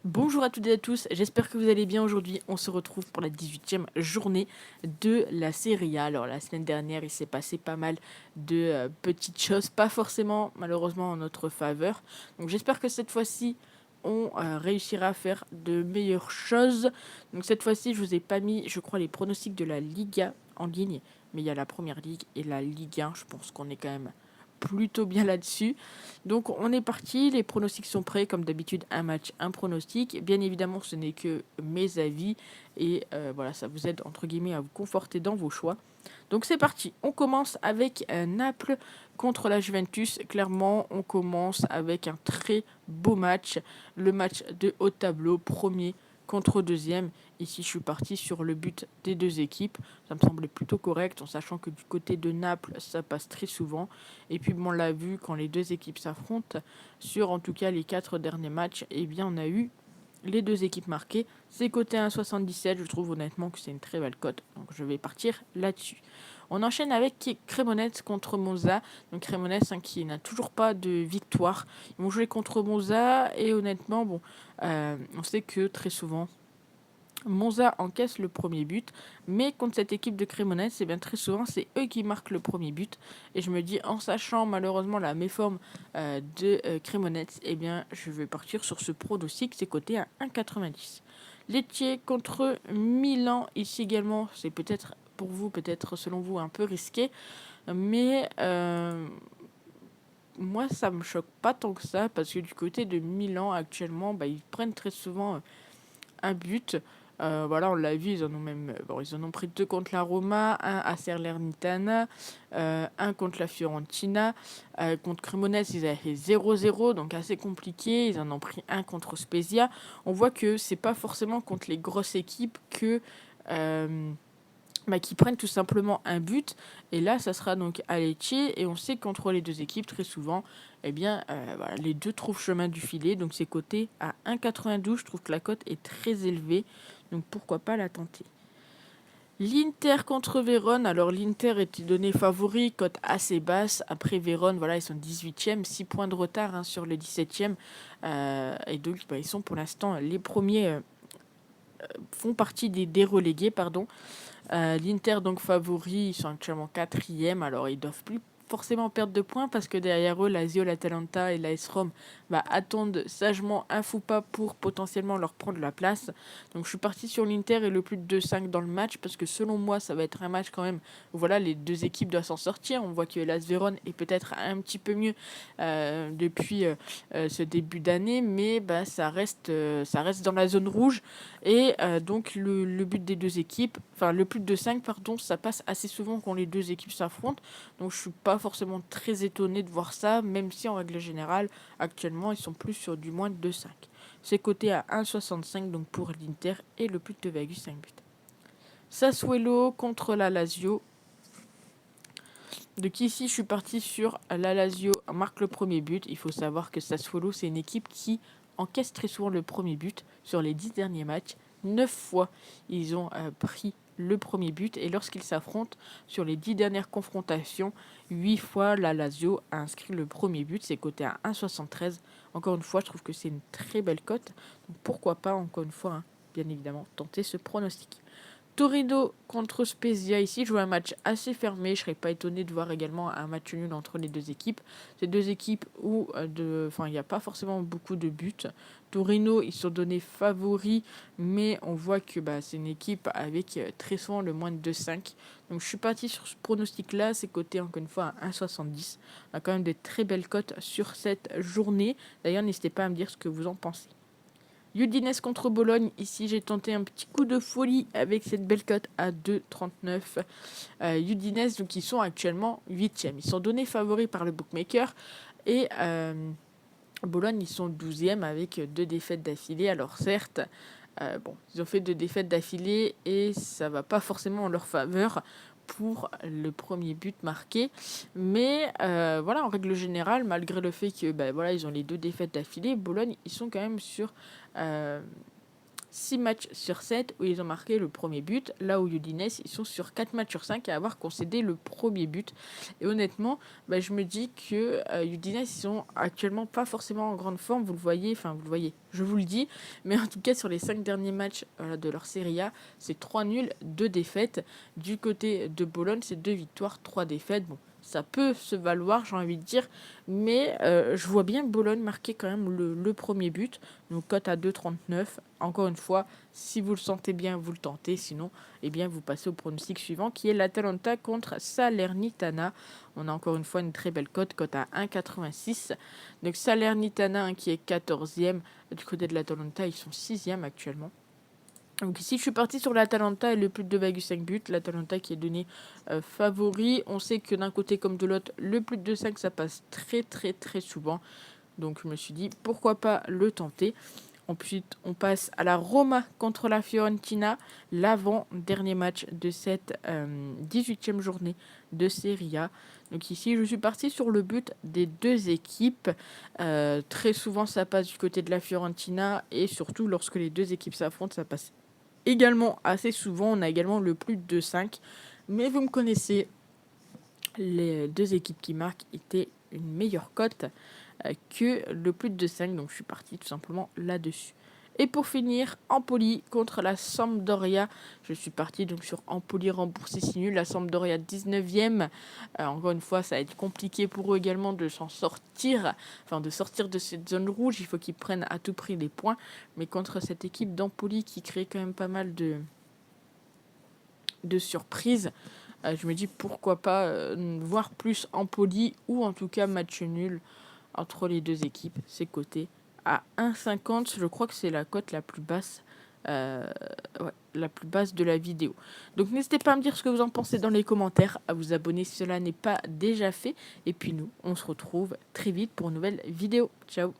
Bonjour à toutes et à tous, j'espère que vous allez bien aujourd'hui. On se retrouve pour la 18e journée de la Serie A. Alors la semaine dernière, il s'est passé pas mal de petites choses, pas forcément malheureusement en notre faveur. Donc j'espère que cette fois-ci, on réussira à faire de meilleures choses. Donc cette fois-ci, je vous ai pas mis, je crois, les pronostics de la Liga en ligne, mais il y a la Première Ligue et la Ligue 1. Je pense qu'on est quand même plutôt bien là-dessus. Donc on est parti, les pronostics sont prêts, comme d'habitude un match, un pronostic. Bien évidemment ce n'est que mes avis et voilà, ça vous aide entre guillemets à vous conforter dans vos choix. Donc c'est parti, on commence avec Naples contre la Juventus. Clairement on commence avec un très beau match, le match de haut tableau, premier contre deuxième. Ici je suis parti sur le but des deux équipes, ça me semblait plutôt correct en sachant que du côté de Naples ça passe très souvent. Et puis bon, on l'a vu quand les deux équipes s'affrontent, sur en tout cas les 4 derniers matchs, eh bien on a eu les deux équipes marquées. C'est coté 1,77, je trouve honnêtement que c'est une très belle cote, donc je vais partir là-dessus. On enchaîne avec Cremonese contre Monza. Donc Cremonese qui n'a toujours pas de victoire. Ils vont jouer contre Monza et honnêtement, bon, on sait que très souvent Monza encaisse le premier but, mais contre cette équipe de Cremonese, c'est bien très souvent c'est eux qui marquent le premier but. Et je me dis, en sachant malheureusement la méforme de Cremonese, eh bien je vais partir sur ce pronostic, c'est coté à 1,90. Lecce contre Milan, ici également, c'est peut-être pour vous, peut-être selon vous un peu risqué, mais moi ça me choque pas tant que ça, parce que du côté de Milan actuellement, ils prennent très souvent un but. Voilà, on l'a vu, ils en ont même, bon, ils en ont pris deux contre la Roma, un à Salernitana, un contre la Fiorentina. Contre Cremonese, ils avaient fait 0-0, donc assez compliqué. Ils en ont pris un contre Spezia. On voit que c'est pas forcément contre les grosses équipes que qui prennent tout simplement un but. Et là, ça sera donc à Lecce. Et on sait qu'entre les deux équipes, très souvent, eh bien, voilà, les deux trouvent chemin du filet. Donc c'est coté à 1,92. Je trouve que la cote est très élevée. Donc pourquoi pas la tenter. L'Inter contre Vérone. Alors l'Inter était donné favori, cote assez basse. Après Vérone, voilà, ils sont 18e, 6 points de retard sur le 17e. Et donc ils sont pour l'instant les premiers, font partie des relégués, pardon. L'Inter donc favori, ils sont actuellement quatrième, alors ils doivent plus forcément perdre de points parce que derrière eux, Lazio, l'Atalanta et l'AS Rome attendent sagement un fou pas pour potentiellement leur prendre la place. Donc je suis parti sur l'Inter et le plus de 2,5 dans le match parce que selon moi, ça va être un match quand même où voilà, les deux équipes doivent s'en sortir. On voit que l'AS Vérone est peut-être un petit peu mieux depuis ce début d'année, mais ça reste dans la zone rouge. Et donc le but des deux équipes, enfin le plus de 5 pardon, ça passe assez souvent quand les deux équipes s'affrontent. Donc je suis pas forcément très étonné de voir ça, même si en règle générale, actuellement ils sont plus sur du moins de 2,5. C'est coté à 1,65 donc pour l'Inter et le plus de 2,5 buts. Sassuolo contre la Lazio. Donc ici je suis parti sur la Lazio marque le premier but. Il faut savoir que Sassuolo c'est une équipe qui encaisse très souvent le premier but sur les 10 derniers matchs. 9 fois ils ont pris le premier but et lorsqu'ils s'affrontent sur les 10 dernières confrontations, 8 fois la Lazio a inscrit le premier but, c'est coté à 1,73. Encore une fois, je trouve que c'est une très belle cote. Donc pourquoi pas encore une fois, bien évidemment, tenter ce pronostic. Torino contre Spezia. Ici, je vois un match assez fermé. Je ne serais pas étonné de voir également un match nul entre les deux équipes. Ces deux équipes où il n'y a pas forcément beaucoup de buts. Torino, ils sont donnés favoris, mais on voit que c'est une équipe avec très souvent le moins de 2,5. Donc je suis parti sur ce pronostic-là. C'est coté encore une fois à 1,70. On a quand même des très belles cotes sur cette journée. D'ailleurs, n'hésitez pas à me dire ce que vous en pensez. Udinese contre Bologne. Ici, j'ai tenté un petit coup de folie avec cette belle cote à 2,39. Udinese, donc ils sont actuellement 8e. Ils sont donnés favoris par le bookmaker. Et Bologne, ils sont 12e avec 2 défaites d'affilée. Alors certes, ils ont fait 2 défaites d'affilée et ça va pas forcément en leur faveur pour le premier but marqué. Mais voilà, en règle générale, malgré le fait que voilà, ils ont les 2 défaites d'affilée, Bologne, ils sont quand même sur 6 matchs sur 7 où ils ont marqué le premier but, là où Udinese, ils sont sur 4 matchs sur 5 à avoir concédé le premier but. Et honnêtement, je me dis que Udinese, ils sont actuellement pas forcément en grande forme, vous le voyez, je vous le dis, mais en tout cas sur les 5 derniers matchs de leur Serie A, c'est 3 nuls, 2 défaites. Du côté de Bologne, c'est 2 victoires, 3 défaites. Bon, ça peut se valoir, j'ai envie de dire, mais je vois bien Bologne marquer quand même le premier but. Donc cote à 2,39. Encore une fois, si vous le sentez bien, vous le tentez. Sinon, eh bien, vous passez au pronostic suivant qui est l'Atalanta contre Salernitana. On a encore une fois une très belle cote à 1,86. Donc Salernitana qui est 14e. Du côté de l'Atalanta, ils sont 6e actuellement. Donc ici, je suis partie sur l'Atalanta et le plus de 2,5 buts. L'Atalanta qui est donné favori. On sait que d'un côté comme de l'autre, le plus de 5, ça passe très très très souvent. Donc je me suis dit, pourquoi pas le tenter. Ensuite, on passe à la Roma contre la Fiorentina, l'avant-dernier match de cette 18e journée de Serie A. Donc ici, je suis partie sur le but des deux équipes. Très souvent, ça passe du côté de la Fiorentina et surtout, lorsque les deux équipes s'affrontent, ça passe également assez souvent. On a également le plus de 5. Mais vous me connaissez, les deux équipes qui marquent étaient une meilleure cote que le plus de 5. Donc je suis parti tout simplement là-dessus. Et pour finir, Empoli contre la Sampdoria. Je suis parti donc sur Empoli remboursé si nul. La Sampdoria 19e. Encore une fois, ça va être compliqué pour eux également de s'en sortir. Enfin, de sortir de cette zone rouge. Il faut qu'ils prennent à tout prix les points. Mais contre cette équipe d'Empoli qui crée quand même pas mal de surprises, je me dis pourquoi pas voir plus Empoli ou en tout cas match nul entre les deux équipes. C'est coté à 1,50. Je crois que c'est la cote la plus basse. La plus basse de la vidéo. Donc n'hésitez pas à me dire ce que vous en pensez dans les commentaires, à vous abonner si cela n'est pas déjà fait. Et puis nous, on se retrouve très vite pour une nouvelle vidéo. Ciao.